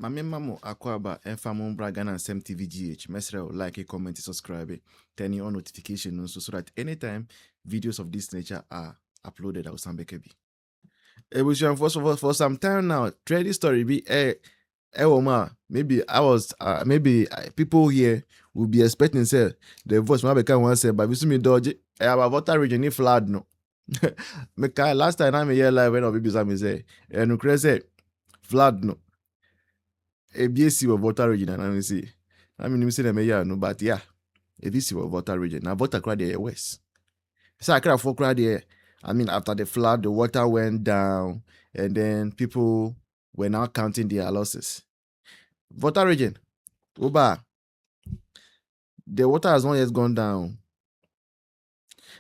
Mame mamo akwaba enfamo braga na nsem TVGH. Mesrel like, comment, subscribe, turn on notification so that anytime videos of this nature are uploaded, I will sound back. It was first of all for some time now. Trading story be maybe I was people here will be expecting say the voice might become one say, but we see me dodge about Volta region if flood no. Last time I'm here live when people say and crazy flood no. ABC of Volta region and I see. I mean, say them no, but yeah, ABC of Volta region. Now Volta crowd there west. So I can't afford crowd there. I mean, after the flood, the water went down, and then people were now counting their losses. Volta region, Uba, the water has not yet gone down.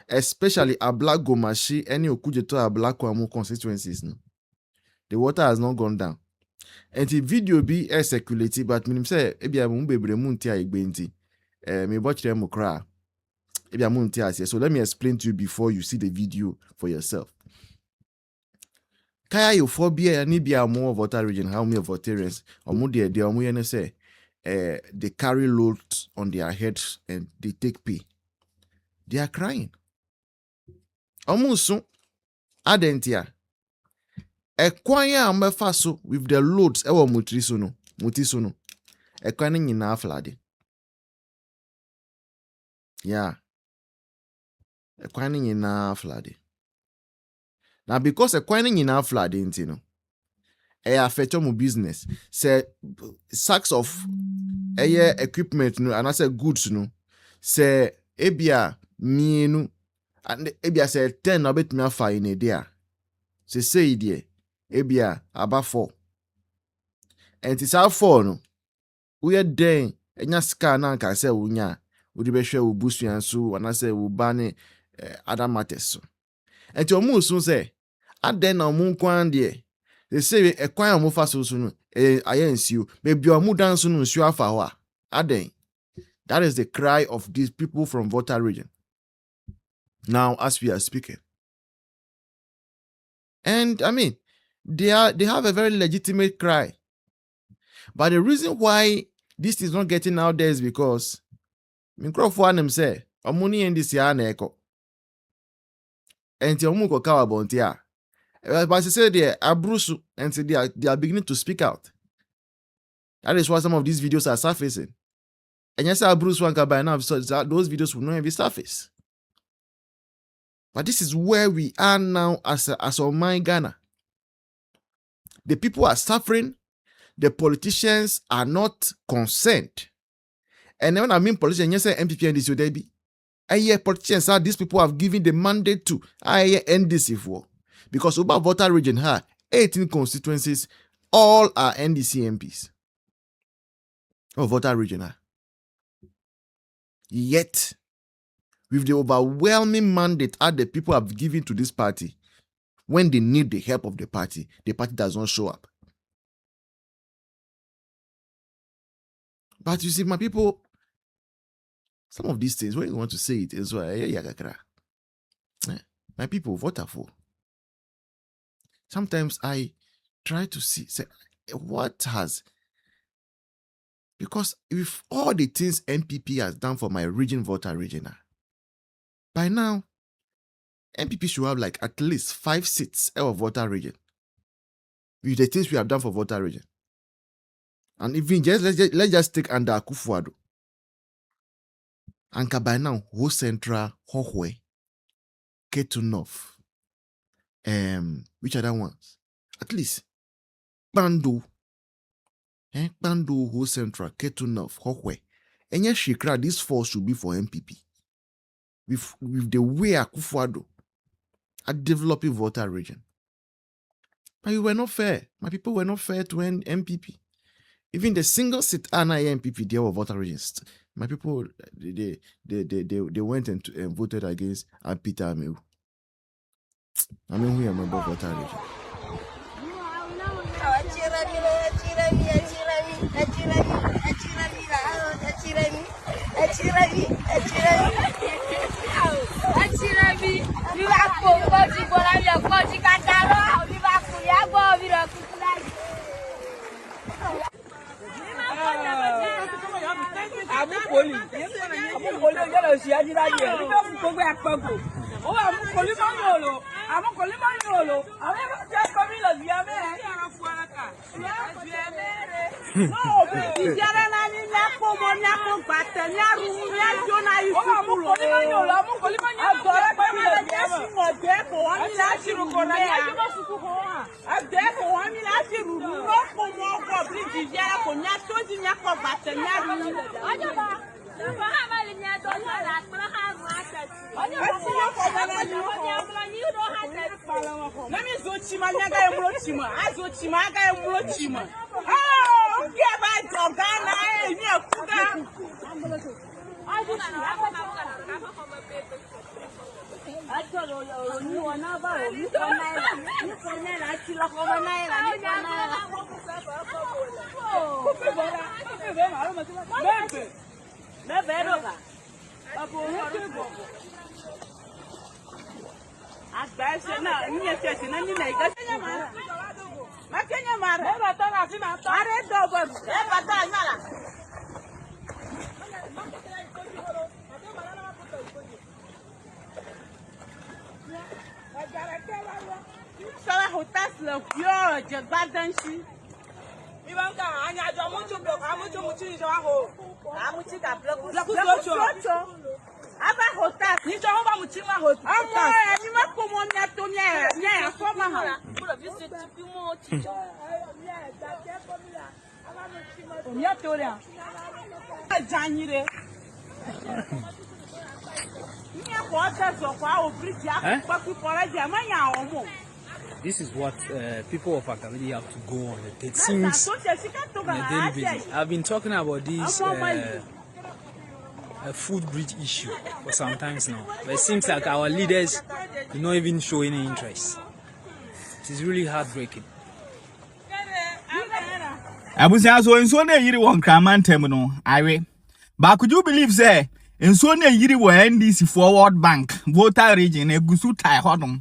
Especially a Black Gomashi, any Okujeto a Black Kwamu constituencies. No? The water has not gone down. And the video be circulated, but me say, Ebia Mumbebre Muntia Igbenti, me watch them cry. So let me explain to you before you see the video for yourself. Kayaye phobia and be more Volta region, how many Voltarians or more they say they carry loads on their heads and they take pay. They are crying. Almost soon, Adentia. Ekwanya amefaso with the loads ewo mutisono. Ekwanya nyina flade. Yeah. Ekwanya nyina flade. Now because ekwanya nyina flade ntino. Affect your business. Say sacks of equipment no and I say goods no. Say ebia mienu and ebia say 10 na bet me afa in a day. Say idea. Ebia about 4. And it's our 4 no. We are den enya sika na nka say unya. Udi be hwe ubusu yansu and I say ubane other matters. And to omu so say aden na omu kwan de. They say ekwan omu fa so no ayensiu. Maybe omu dan so no nsu afa ho a. Aden. That is the cry of these people from Volta region. Now as we are speaking. And I mean, they have a very legitimate cry. But the reason why this is not getting out there is because Mikrofo them say, "Omuni in this year na eko." And the omu ko kawa bontia. But they say they abrusu and say they are beginning to speak out. That is why some of these videos are surfacing. And yes, abrusu and by now, so those videos will not even surface. But this is where we are now as my Ghana. The people are suffering. The politicians are not concerned. And when I mean politicians, yes, MPP and this would be. And politicians are these people have given the mandate to NDC for. Because Uba Volta region has 18 constituencies, all are NDC MPs. Oh, Volta region. Yet, with the overwhelming mandate that the people have given to this party, when they need the help of the party does not show up. But you see, my people, some of these things, when you want to say it, is my people, vote for. Sometimes I try to say what has, because with all the things MPP has done for my region, Volta region, by now, MPP should have like at least 5 seats of Volta region. With the things we have done for Volta region. And even let's just take under Akufo-Addo. And by now, whole central, Hohwe, Ketu North, which other ones? At least, Bando, whole central, Ketu North, Hohwe. And yes, these 4 should be for MPP. With the way Akufo-Addo are developing Volta region. But we were not fair. My people were not fair to MPP. Even the single seat MPP, they were Volta regions. My people, they went and voted against Peter Amewu. I mean, we are member of Volta region. I'm calling. I'm calling. Yellow, she had it again. I'm going to oh, I'm calling Manolo. I'm calling Manolo. I'm just coming to the no, but the Jarana in Napo, Monaco, but the Naru, Jona, you are calling Manolo. I'm calling Manolo. I'm there for one last year. I'm there for one last year. Not for more public, Jara, for Nato, the Napo, but the Naru. Let me go Chimanaga and Rochima. I go Chimaga and Rochima. Oh, get back to Ghana. I told you, are not you This is what people of Kayaye have to go on. It seems on a daily basis. I've been talking about this food bridge issue for some time now, but it seems like our leaders do not even show any interest. It is really heartbreaking. Abusia so nso na yiri won kraman tem no awe ba could you believe say nso na yiri wo NDC Forward Bank Volta region egusu tai hodom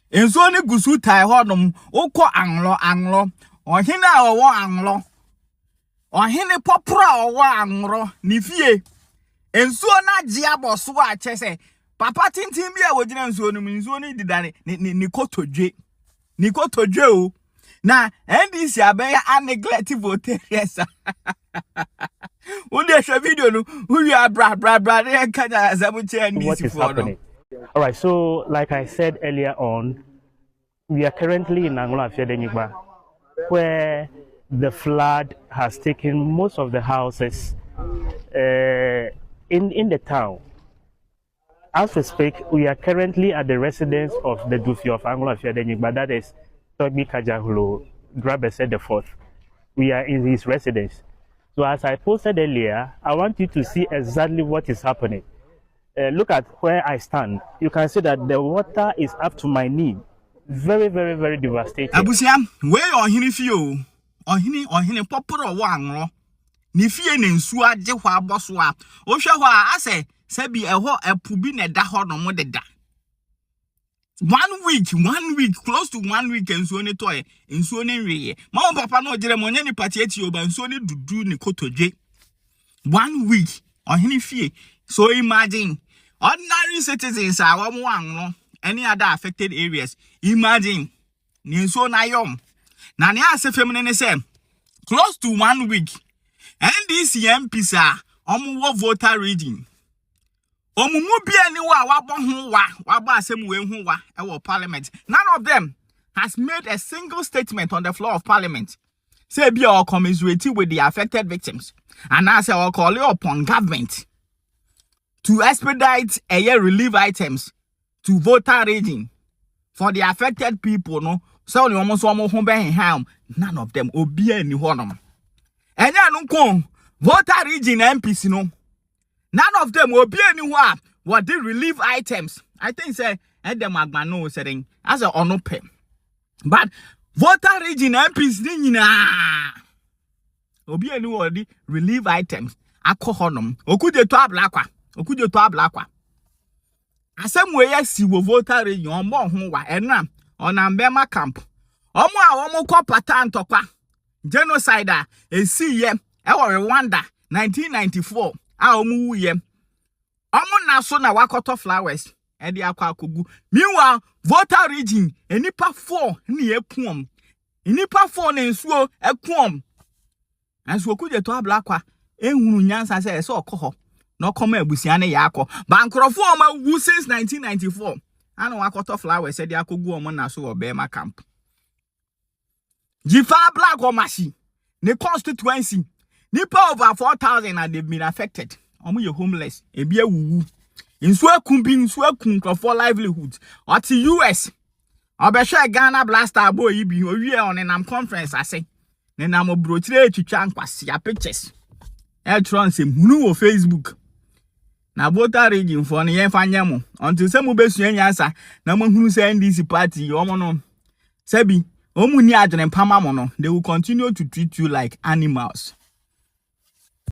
nso ne gusu tai hodom ukọ anglo ohene a wo anglo ohene popra wo angro ni fie nso na ji aboso a chese papa tintin bi a wogina nso no nso ni didare ni kotodwe o na NDC abeya a neglective voters. When they show video no who you are bra they kanya zabuche NDC for them. All right, so like I said earlier on, we are currently in Angola Fiadenigba, where the flood has taken most of the houses in the town. As we speak, we are currently at the residence of the Dufi of Angola Fiadenigba, that is Togbi Kajahulo Drabese the Fourth. We are in his residence. So as I posted earlier, I want you to see exactly what is happening. Look at where I stand. You can see that the water is up to my knee. Very, very, very devastating. Abusia, where ohini fio? Ohini poporo wa angro. Ni fie ne nsu agye hwa aboso a. O hwe hwa ase se bi eho epubi ne da ho no mo de da. 1 week, close to 1 week, and so on toy, and so on in Mama Papa no Jeremony party at you, but so on do ni kotoje. 1 week on any fee. So imagine ordinary citizens are one any other affected areas. Imagine Ninso Nayom. Nanya as a feminine say close to 1 week. And this MPs are Volta reading. Parliament. None of them has made a single statement on the floor of Parliament. Say be all commiserating with the affected victims. And as I will call upon government to expedite relief items to Volta region for the affected people. No, so almost none of them obi any honor. And ya Volta region MPs no. None of them will be anywhere. What the relief items? I think say them agbano setting as a honor pay. But Volta region MPs nina. Obi anywhere the relief items. Akohonum. Okuje to ablakwa. Asem we yesi wo Volta region ombo ho wa enam onambema camp. Omo a omo ko patan tokwa. Genocide esi ye. Ewo Rwanda. 1994 a omu wuye omo na so na wakoto flowers e de akwa akogu. Meanwhile Volta region enipa 4 ne ekum enipa 4 na nsuo ekum anso okuje to ablakwa ehunu nyansa se ese okoho na okoma abusia ne yakọ bankrofo oma wu since 1994 ana wakoto flowers e de akogu omo na so obema camp Jifa black omashi ne constituency nipa over 4,000 and they've been affected. Omo ye homeless ebi ewuwu nsu akum for livelihood at US obehwe Ghana blaster boy ibi owie on conference ase ne nam obrochire etwitwa nkwase ya pictures Eltron se hunu wo Facebook na Volta region for ne yemfa nyemo until se mu besu anyansa na mo hunu se NDC party omo no sebi omu ni adwene pama mo no they will continue to treat you like animals.